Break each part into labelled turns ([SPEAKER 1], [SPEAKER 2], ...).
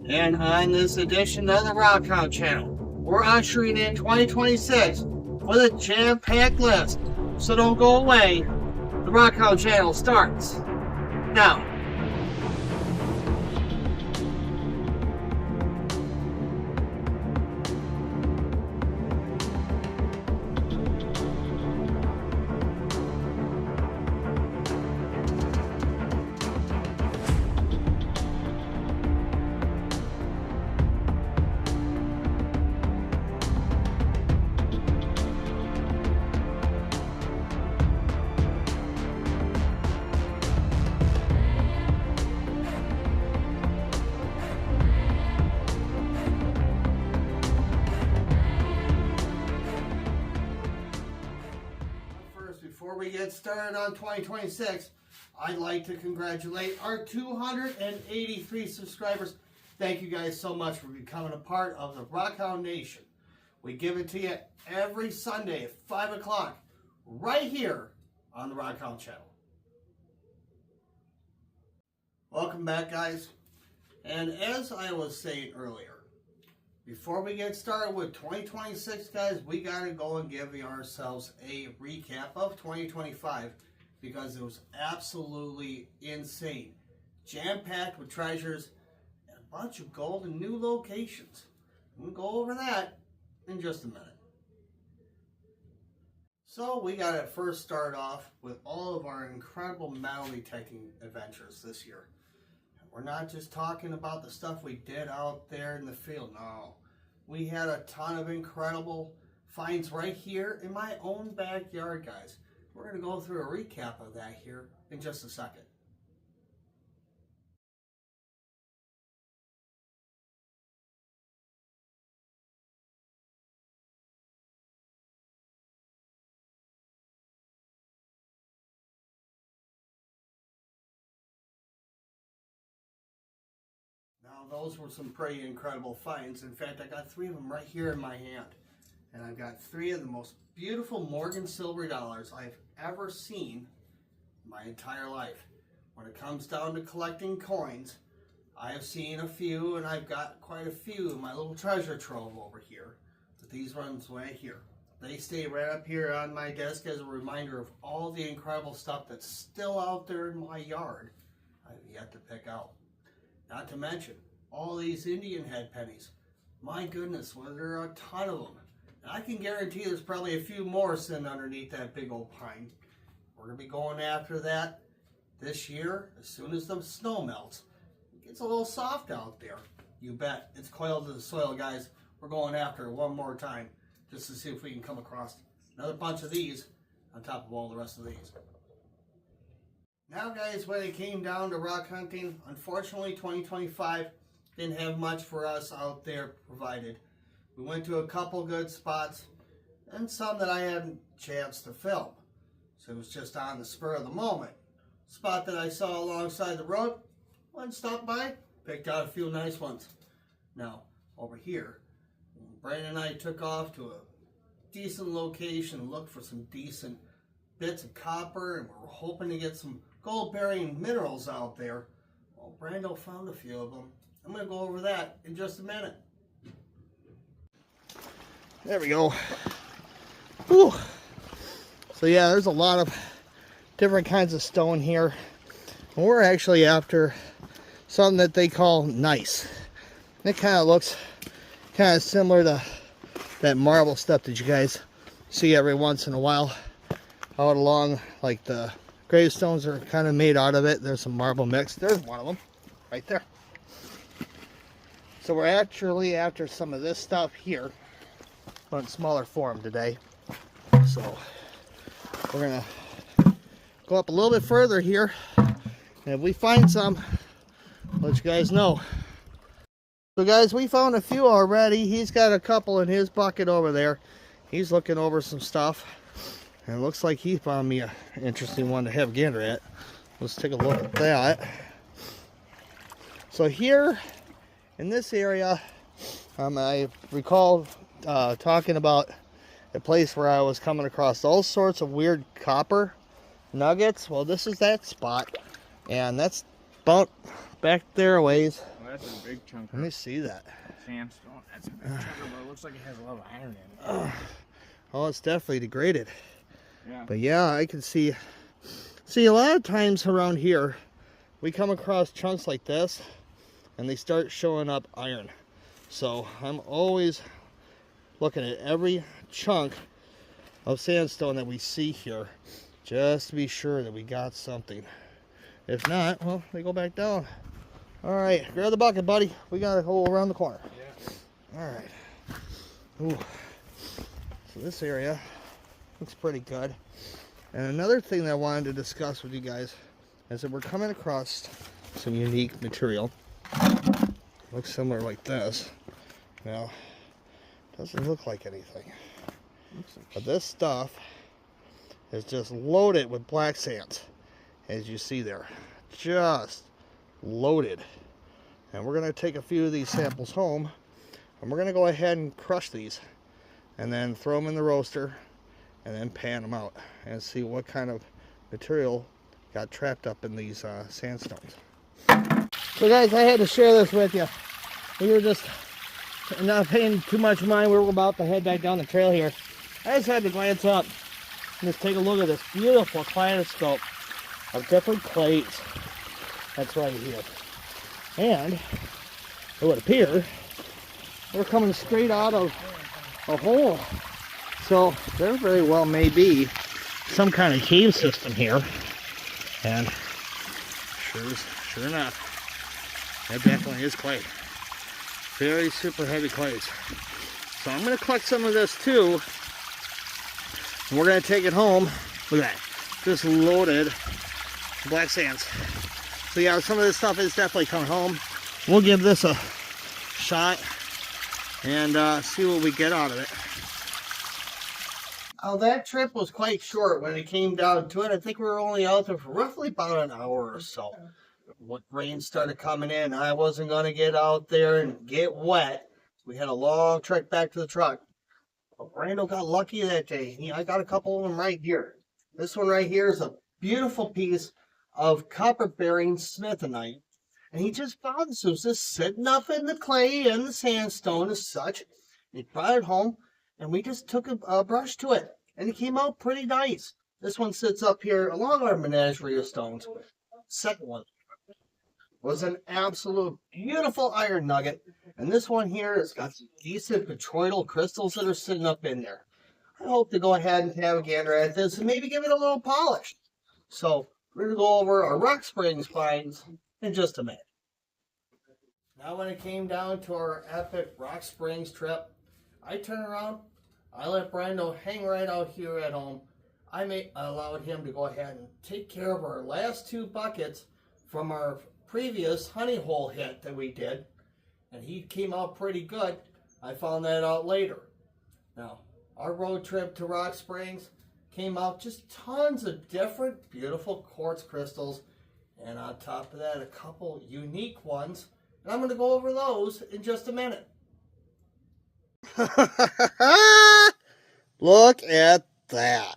[SPEAKER 1] And on this edition of the Rockhound Channel, we're ushering in 2026 with a jam-packed list. So don't go away. The Rockhound Channel starts now. Before we get started on 2026, I'd like to congratulate our 283 subscribers. Thank you guys so much for becoming a part of the Rockhound Nation. We give it to you every Sunday at 5 o'clock, right here on the Rockhound Channel. Welcome back, guys. And as I was saying earlier, before we get started with 2026, guys, we got to go and give ourselves a recap of 2025 because it was absolutely insane. Jam-packed with treasures and a bunch of gold and new locations. We'll go over that in just a minute. So we got to first start off with all of our incredible metal detecting adventures this year. We're not just talking about the stuff we did out there in the field. No, we had a ton of incredible finds right here in my own backyard, guys. We're going to go through a recap of that here in just a second. Now, those were some pretty incredible finds. In fact, I got 3 of them right here in my hand. And I've got 3 of the most beautiful Morgan silver dollars I've ever seen in my entire life. When it comes down to collecting coins, I have seen a few, and I've got quite a few in my little treasure trove over here. But these ones right here, they stay right up here on my desk as a reminder of all the incredible stuff that's still out there in my yard I've yet to pick out. Not to mention all these Indian head pennies. My goodness, well, there are a ton of them. And I can guarantee there's probably a few more sitting underneath that big old pine. We're going to be going after that this year as soon as the snow melts. It gets a little soft out there. You bet. It's coiled to the soil, guys. We're going after it one more time just to see if we can come across another bunch of these on top of all the rest of these. Now, guys, when it came down to rock hunting, unfortunately 2025 didn't have much for us out there provided. We went to a couple good spots and some that I hadn't a chance to film. So it was just on the spur of the moment. Spot that I saw alongside the road, went and stopped by, picked out a few nice ones. Now, over here, Brandon and I took off to a decent location, looked for some decent bits of copper, and we were hoping to get some gold-bearing minerals out there. Well, Brando found a few of them. I'm going to go over that in just a minute. There we go. Whew. So yeah, there's a lot of different kinds of stone here. And we're actually after something that they call nice. It kind of looks kind of similar to that marble stuff that you guys see every once in a while out along, like the gravestones are kind of made out of it. There's some marble mix. There's one of them right there. So we're actually after some of this stuff here, but in smaller form today. So we're gonna go up a little bit further here, and if we find some, I'll let you guys know. So guys, we found a few already. He's got a couple in his bucket over there. He's looking over some stuff, and it looks like he found me an interesting one to have a gander at. Let's take a look at that. So here in this area, I recall talking about a place where I was coming across all sorts of weird copper nuggets. Well, this is that spot, and that's about back there a ways.
[SPEAKER 2] that's a big chunk
[SPEAKER 1] Let me
[SPEAKER 2] of
[SPEAKER 1] see that.
[SPEAKER 2] sandstone. That's a big chunk of it. It looks like it has a lot of iron in it.
[SPEAKER 1] Oh, it's definitely degraded.
[SPEAKER 2] Yeah.
[SPEAKER 1] But yeah, I can see a lot of times around here, we come across chunks like this, and they start showing up iron. So I'm always looking at every chunk of sandstone that we see here, just to be sure that we got something. If not, well, they go back down. All right, grab the bucket, buddy. We gotta go around the corner.
[SPEAKER 2] Yeah.
[SPEAKER 1] All right. Ooh. So this area looks pretty good. And another thing that I wanted to discuss with you guys is that we're coming across some unique material. Looks similar like this. Now, doesn't look like anything. But this stuff is just loaded with black sands, as you see there. Just loaded. And we're going to take a few of these samples home, and we're going to go ahead and crush these, and then throw them in the roaster, and then pan them out, and see what kind of material got trapped up in these sandstones. So guys, I had to share this with you. We were just not paying too much mind. We were about to head back down the trail here. I just had to glance up and just take a look at this beautiful kaleidoscope of different clays that's right here. And it would appear they're coming straight out of a hole. So there very well may be some kind of cave system here. And sure enough, that definitely is clay. Very super heavy clays. So I'm going to collect some of this too. And we're going to take it home. Look at that. Just loaded black sands. So yeah, some of this stuff is definitely coming home. We'll give this a shot and see what we get out of it. Oh, that trip was quite short when it came down to it. I think we were only out there for roughly about an hour or so. When rain started coming in, I wasn't going to get out there and get wet. We had a long trek back to the truck. But Randall got lucky that day. I got a couple of them right here. This one right here is a beautiful piece of copper-bearing smithonite. And he just found this. It was just sitting up in the clay and the sandstone as such. He brought it home, and we just took a brush to it. And it came out pretty nice. This one sits up here along our menagerie of stones. Second one was an absolute beautiful iron nugget. And this one here has got some decent petroidal crystals that are sitting up in there. I hope to go ahead and have a gander at this and maybe give it a little polish. So we're going to go over our Rock Springs finds in just a minute. Now when it came down to our epic Rock Springs trip, I turned around, I let Brando hang right out here at home. I allowed him to go ahead and take care of our last two buckets from our previous honey hole hit that we did. And he came out pretty good. I found that out later. Now, our road trip to Rock Springs came out just tons of different beautiful quartz crystals. And on top of that, a couple unique ones. And I'm going to go over those in just a minute. Look at that.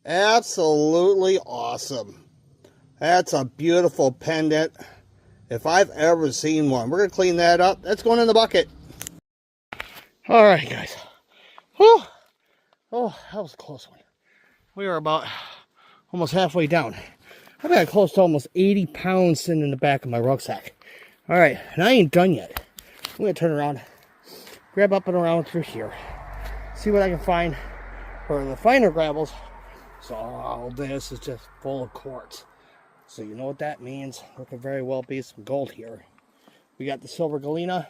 [SPEAKER 1] Absolutely awesome. That's a beautiful pendant. If I've ever seen one. We're going to clean that up. That's going in the bucket. All right, guys. Whew. Oh, that was a close one. We are about almost halfway down. I've got close to almost 80 pounds sitting in the back of my rucksack. All right, and I ain't done yet. I'm going to turn around, grab up and around through here, see what I can find for the finer gravels. So all this is just full of quartz. So you know what that means. There could very well be some gold here. We got the silver galena.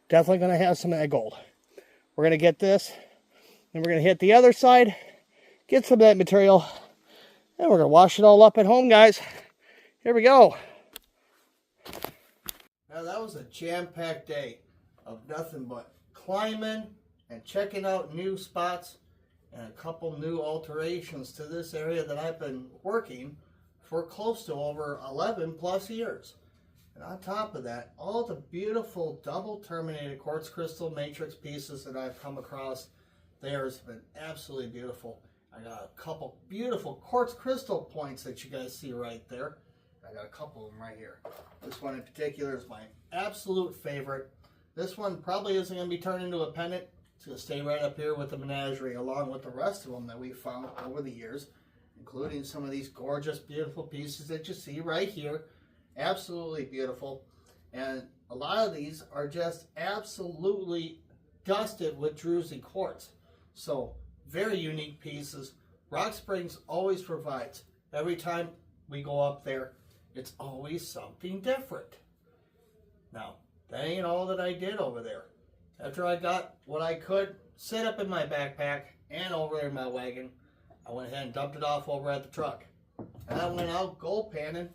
[SPEAKER 1] Definitely going to have some of that gold. We're going to get this. Then we're going to hit the other side. Get some of that material. And we're going to wash it all up at home, guys. Here we go. Now that was a jam-packed day of nothing but climbing and checking out new spots and a couple new alterations to this area that I've been working for close to over 11 plus years. And on top of that, all the beautiful double terminated quartz crystal matrix pieces that I've come across, there's been absolutely beautiful. I got a couple beautiful quartz crystal points that you guys see right there. I got a couple of them right here. This one in particular is my absolute favorite. This one probably isn't going to be turned into a pendant. It's going to stay right up here with the menagerie, along with the rest of them that we found over the years, including some of these gorgeous, beautiful pieces that you see right here. Absolutely beautiful. And a lot of these are just absolutely dusted with Druzy quartz. So, very unique pieces. Rock Springs always provides. Every time we go up there, it's always something different. Now, that ain't all that I did over there. After I got what I could set up in my backpack and over in my wagon, I went ahead and dumped it off over at the truck. And I went out gold panning.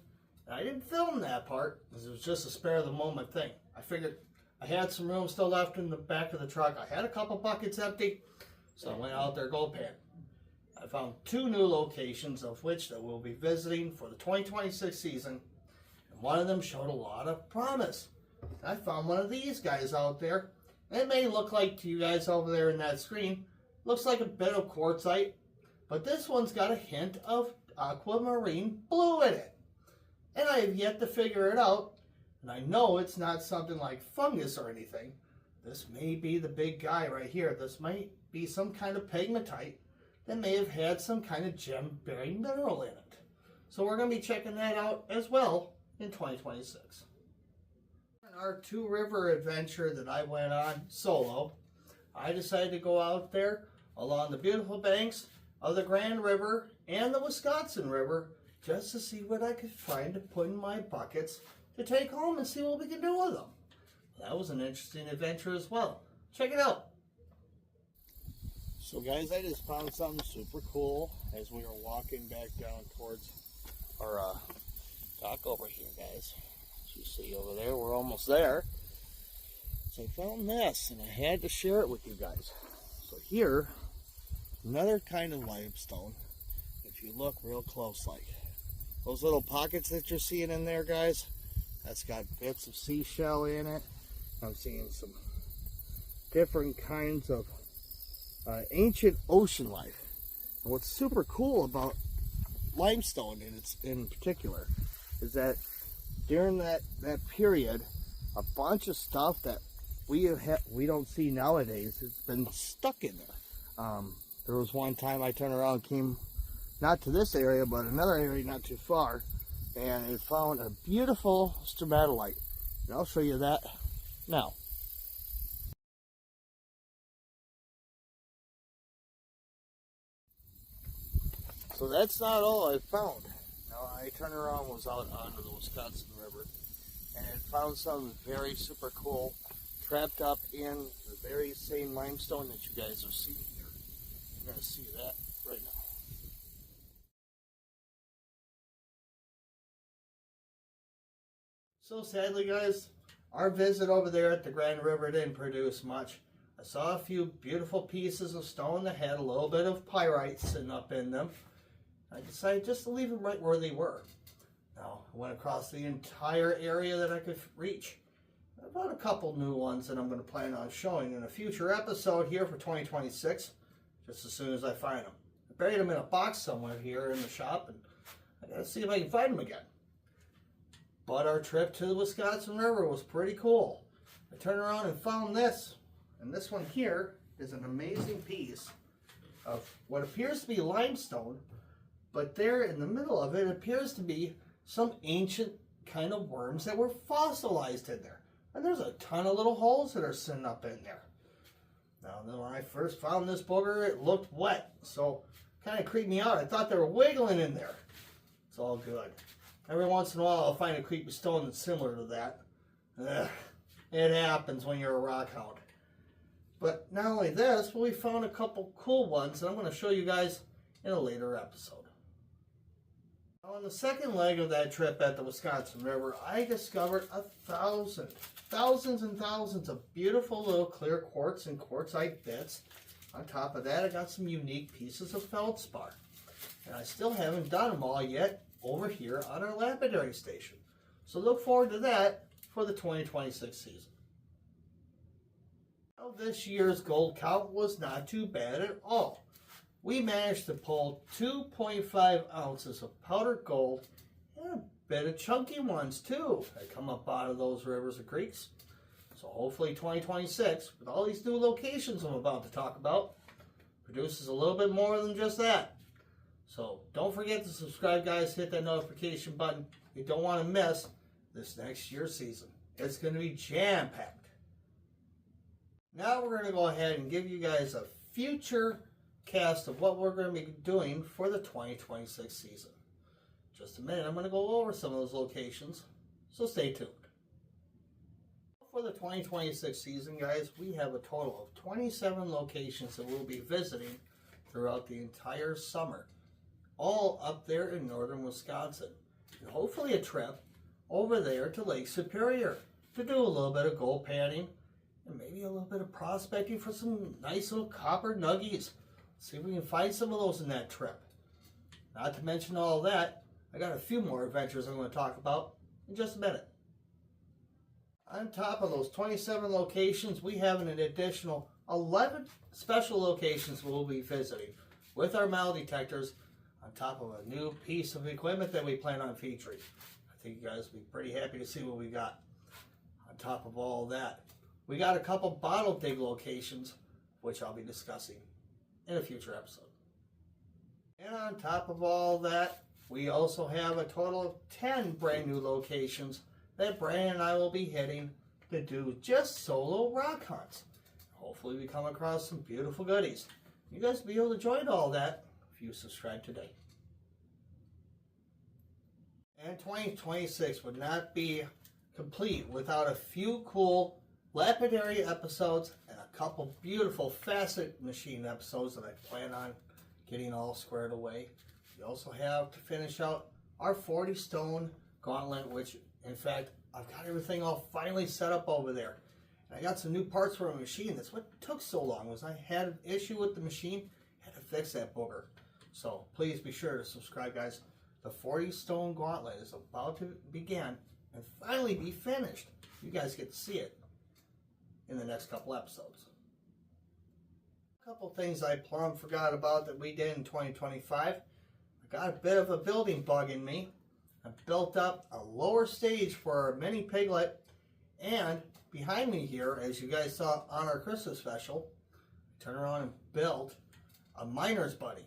[SPEAKER 1] And I didn't film that part because it was just a spare of the moment thing. I figured I had some room still left in the back of the truck. I had a couple buckets empty, so I went out there gold panning. I found 2 new locations, of which that we'll be visiting for the 2026 season, and one of them showed a lot of promise. I found one of these guys out there. It may look like to you guys over there in that screen, looks like a bit of quartzite, but this one's got a hint of aquamarine blue in it. And I have yet to figure it out, and I know it's not something like fungus or anything. This may be the big guy right here. This might be some kind of pegmatite that may have had some kind of gem-bearing mineral in it. So we're going to be checking that out as well in 2026. In our 2 river adventure that I went on solo, I decided to go out there along the beautiful banks of the Grand River and the Wisconsin River just to see what I could find to put in my buckets to take home and see what we can do with them. That was an interesting adventure as well. Check it out. So guys, I just found something super cool as we were walking back down towards our dock over here, guys. As you see over there, we're almost there. So I found this, and I had to share it with you guys. So here, another kind of limestone. If you look real close, like those little pockets that you're seeing in there, guys, that's got bits of seashell in it. I'm seeing some different kinds of ancient ocean life. And what's super cool about limestone in particular is that during that period, a bunch of stuff that we don't see nowadays has been stuck in there. There was one time I turned around, came not to this area, but another area not too far, and it found a beautiful stromatolite. And I'll show you that now. So that's not all I found. Now I turned around, was out onto the Wisconsin River, and it found something very super cool trapped up in the very same limestone that you guys are seeing here. You're going to see that right now. So sadly, guys, our visit over there at the Grand River didn't produce much. I saw a few beautiful pieces of stone that had a little bit of pyrite sitting up in them. I decided just to leave them right where they were. Now, I went across the entire area that I could reach. I found a couple new ones that I'm going to plan on showing in a future episode here for 2026, just as soon as I find them. I buried them in a box somewhere here in the shop, and I got to see if I can find them again. But our trip to the Wisconsin River was pretty cool. I turned around and found this, and this one here is an amazing piece of what appears to be limestone, but there in the middle of it appears to be some ancient kind of worms that were fossilized in there. And there's a ton of little holes that are sitting up in there. Now, when I first found this booger, it looked wet, so kind of creeped me out. I thought they were wiggling in there. It's all good. Every once in a while, I'll find a creepy stone that's similar to that. It happens when you're a rock hound. But not only this, but we found a couple cool ones that I'm going to show you guys in a later episode. On the second leg of that trip at the Wisconsin River, I discovered thousands and thousands of beautiful little clear quartz and quartzite bits. On top of that, I got some unique pieces of feldspar. And I still haven't done them all yet over here on our lapidary station. So look forward to that for the 2026 season. Well, this year's gold count was not too bad at all. We managed to pull 2.5 ounces of powdered gold and a bit of chunky ones too that come up out of those rivers and creeks. So hopefully 2026, with all these new locations I'm about to talk about, produces a little bit more than just that. So don't forget to subscribe, guys. Hit that notification button. You don't want to miss this next year's season. It's going to be jam-packed. Now we're going to go ahead and give you guys a future cast of what we're going to be doing for the 2026 season. Just a minute, I'm going to go over some of those locations, so stay tuned. For the 2026 season, guys, we have a total of 27 locations that we'll be visiting throughout the entire summer, all up there in northern Wisconsin, and hopefully a trip over there to Lake Superior to do a little bit of gold panning and maybe a little bit of prospecting for some nice little copper nuggies. See if we can find some of those in that trip. Not to mention all that, I got a few more adventures I'm going to talk about in just a minute. On top of those 27 locations, we have an additional 11 special locations we'll be visiting with our metal detectors on top of a new piece of equipment that we plan on featuring. I think you guys will be pretty happy to see what we got. On top of all that, we got a couple bottle dig locations, which I'll be discussing in a future episode. And on top of all that, we also have a total of 10 brand new locations that Brandon and I will be hitting to do just solo rock hunts. Hopefully we come across some beautiful goodies. You guys will be able to join all that if you subscribe today. And 2026 would not be complete without a few cool lapidary episodes and a couple beautiful facet machine episodes that I plan on getting all squared away. We also have to finish out our 40 stone gauntlet, which in fact I've got everything all finally set up over there. And I got some new parts for a machine. That's what took so long, was I had an issue with the machine, had to fix that booger. So please be sure to subscribe, guys. The 40 stone gauntlet is about to begin and finally be finished. You guys get to see it in the next couple episodes. A couple things I plumb forgot about that we did in 2025. I got a bit of a building bug in me. I built up a lower stage for our mini piglet, and behind me here, as you guys saw on our Christmas special, I turned around and built a miner's buddy.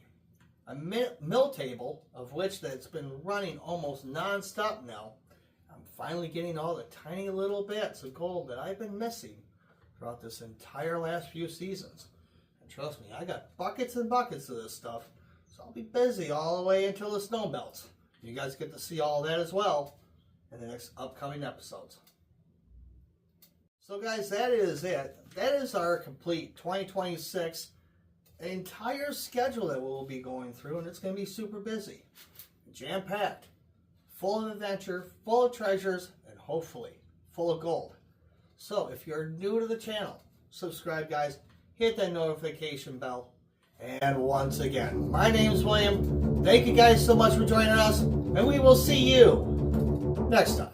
[SPEAKER 1] A mill table, of which that's been running almost non-stop now. I'm finally getting all the tiny little bits of gold that I've been missing throughout this entire last few seasons. And trust me, I got buckets and buckets of this stuff, so I'll be busy all the way until the snow melts. You guys get to see all that as well in the next upcoming episodes. So guys, that is it. That is our complete 2026 entire schedule that we'll be going through, and it's going to be super busy, jam-packed, full of adventure, full of treasures, and hopefully full of gold. So if you're new to the channel, subscribe, guys, hit that notification bell, and once again, my name is William. Thank you guys so much for joining us, and we will see you next time.